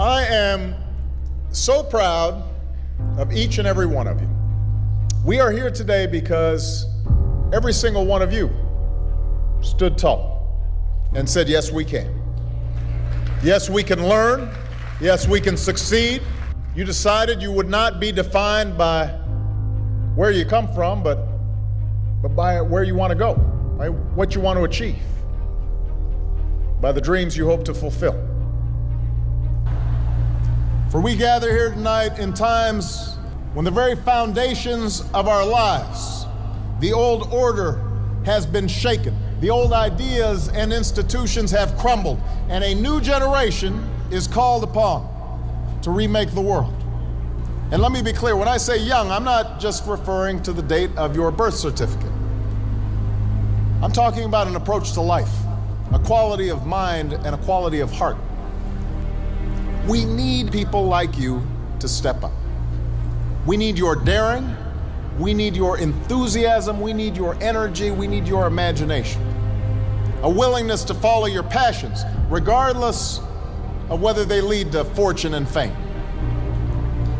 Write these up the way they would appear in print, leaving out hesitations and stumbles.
I am so proud of each and every one of you. We are here today because every single one of you stood tall and said, yes, we can. Yes, we can learn. Yes, we can succeed. You decided you would not be defined by where you come from, but by where you want to go, by what you want to achieve, by the dreams you hope to fulfill. For we gather here tonight in times when the very foundations of our lives, the old order has been shaken, the old ideas and institutions have crumbled, and a new generation is called upon to remake the world. And let me be clear, when I say young, I'm not just referring to the date of your birth certificate. I'm talking about an approach to life, a quality of mind and a quality of heart. We need people like you to step up. We need your daring, we need your enthusiasm, we need your energy, we need your imagination. A willingness to follow your passions, regardless of whether they lead to fortune and fame.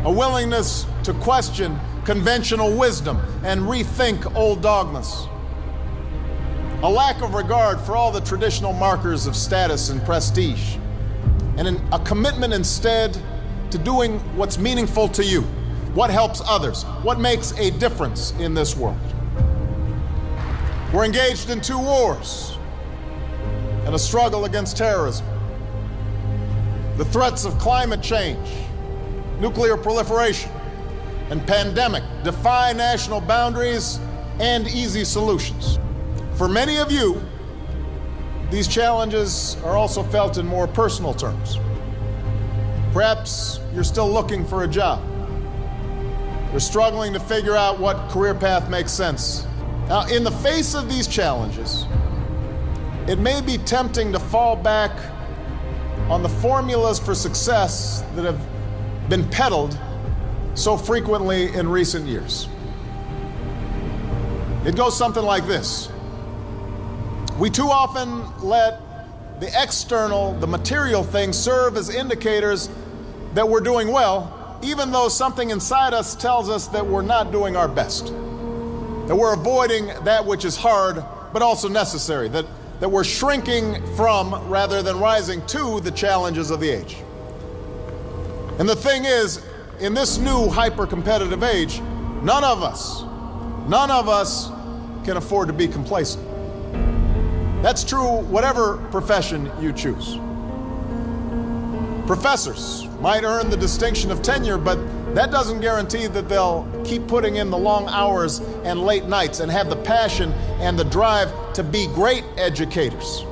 A willingness to question conventional wisdom and rethink old dogmas. A lack of regard for all the traditional markers of status and prestige. And a commitment instead to doing what's meaningful to you, what helps others, what makes a difference in this world. We're engaged in 2 wars and a struggle against terrorism. The threats of climate change, nuclear proliferation, and pandemic defy national boundaries and easy solutions. For many of you, these challenges are also felt in more personal terms. Perhaps you're still looking for a job. You're struggling to figure out what career path makes sense. Now, in the face of these challenges, it may be tempting to fall back on the formulas for success that have been peddled so frequently in recent years. It goes something like this. We too often let the external, the material things serve as indicators that we're doing well, even though something inside us tells us that we're not doing our best, that we're avoiding that which is hard but also necessary, that we're shrinking from rather than rising to the challenges of the age. And the thing is, in this new hyper-competitive age, none of us can afford to be complacent. That's true whatever profession you choose. Professors might earn the distinction of tenure, but that doesn't guarantee that they'll keep putting in the long hours and late nights and have the passion and the drive to be great educators.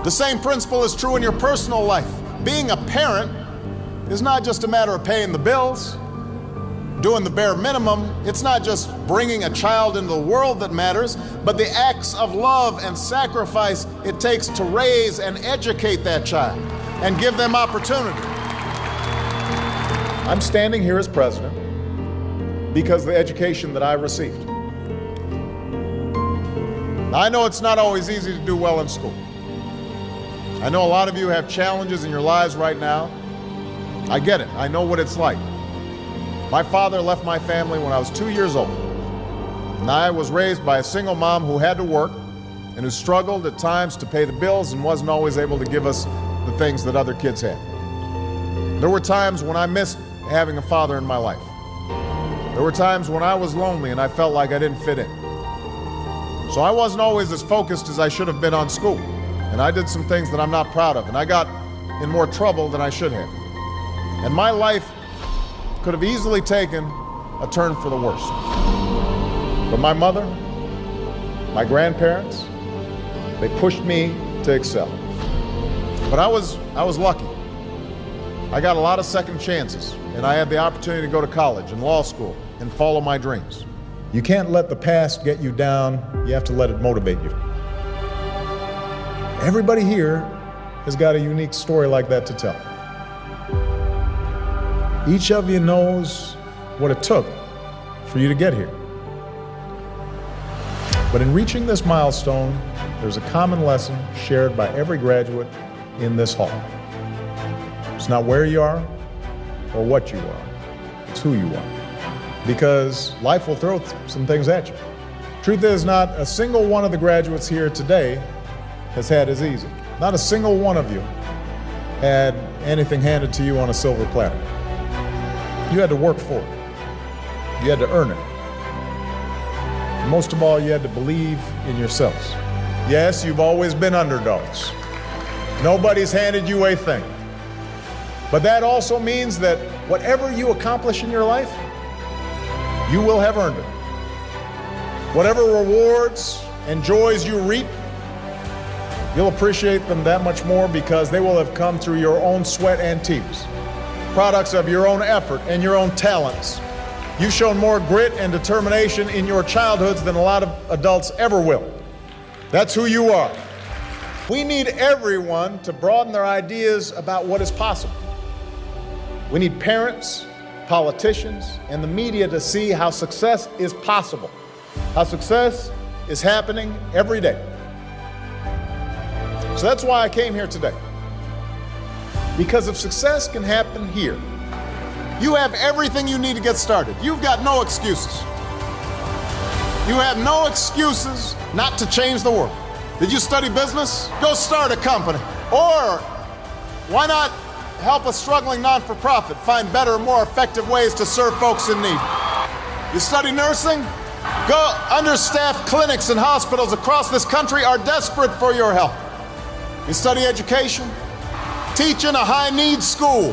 The same principle is true in your personal life. Being a parent is not just a matter of paying the bills, doing the bare minimum. It's not just bringing a child into the world that matters, but the acts of love and sacrifice it takes to raise and educate that child and give them opportunity. I'm standing here as president because of the education that I received. Now, I know it's not always easy to do well in school. I know a lot of you have challenges in your lives right now. I get it. I know what it's like. My father left my family when I was 2 years old, and I was raised by a single mom who had to work and who struggled at times to pay the bills and wasn't always able to give us the things that other kids had. There were times when I missed having a father in my life. There were times when I was lonely and I felt like I didn't fit in. So I wasn't always as focused as I should have been on school, and I did some things that I'm not proud of, and I got in more trouble than I should have. And my life could have easily taken a turn for the worse. But my mother, my grandparents, they pushed me to excel. But I was lucky. I got a lot of second chances, and I had the opportunity to go to college and law school and follow my dreams. You can't let the past get you down. You have to let it motivate you. Everybody here has got a unique story like that to tell. Each of you knows what it took for you to get here. But in reaching this milestone, there's a common lesson shared by every graduate in this hall. It's not where you are or what you are. It's who you are. Because life will throw some things at you. Truth is, not a single one of the graduates here today has had as easy. Not a single one of you had anything handed to you on a silver platter. You had to work for it. You had to earn it. And most of all, you had to believe in yourselves. Yes, you've always been underdogs. Nobody's handed you a thing. But that also means that whatever you accomplish in your life, you will have earned it. Whatever rewards and joys you reap, you'll appreciate them that much more because they will have come through your own sweat and tears, products of your own effort and your own talents. You've shown more grit and determination in your childhoods than a lot of adults ever will. That's who you are. We need everyone to broaden their ideas about what is possible. We need parents, politicians, and the media to see how success is possible, how success is happening every day. So that's why I came here today. Because if success can happen here, you have everything you need to get started. You've got no excuses. You have no excuses not to change the world. Did you study business? Go start a company. Or why not help a struggling non-for-profit find better, more effective ways to serve folks in need? You study nursing? Go. Understaffed clinics and hospitals across this country are desperate for your help. You study education? Teach in a high-need school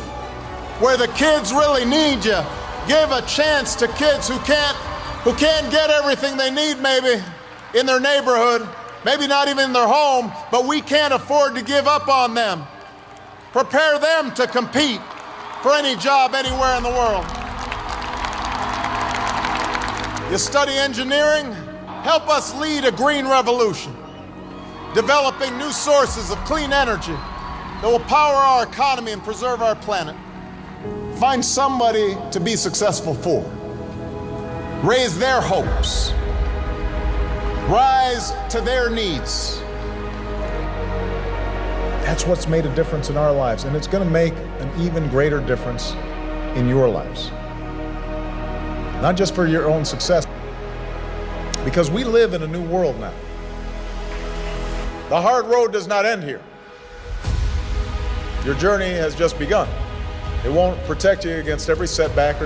where the kids really need you. Give a chance to kids who can't get everything they need maybe in their neighborhood, maybe not even in their home, but we can't afford to give up on them. Prepare them to compete for any job anywhere in the world. You study engineering? Help us lead a green revolution, developing new sources of clean energy that will power our economy and preserve our planet. Find somebody to be successful for. Raise their hopes. Rise to their needs. That's what's made a difference in our lives, and it's going to make an even greater difference in your lives. Not just for your own success, because we live in a new world now. The hard road does not end here. Your journey has just begun. It won't protect you against every setback or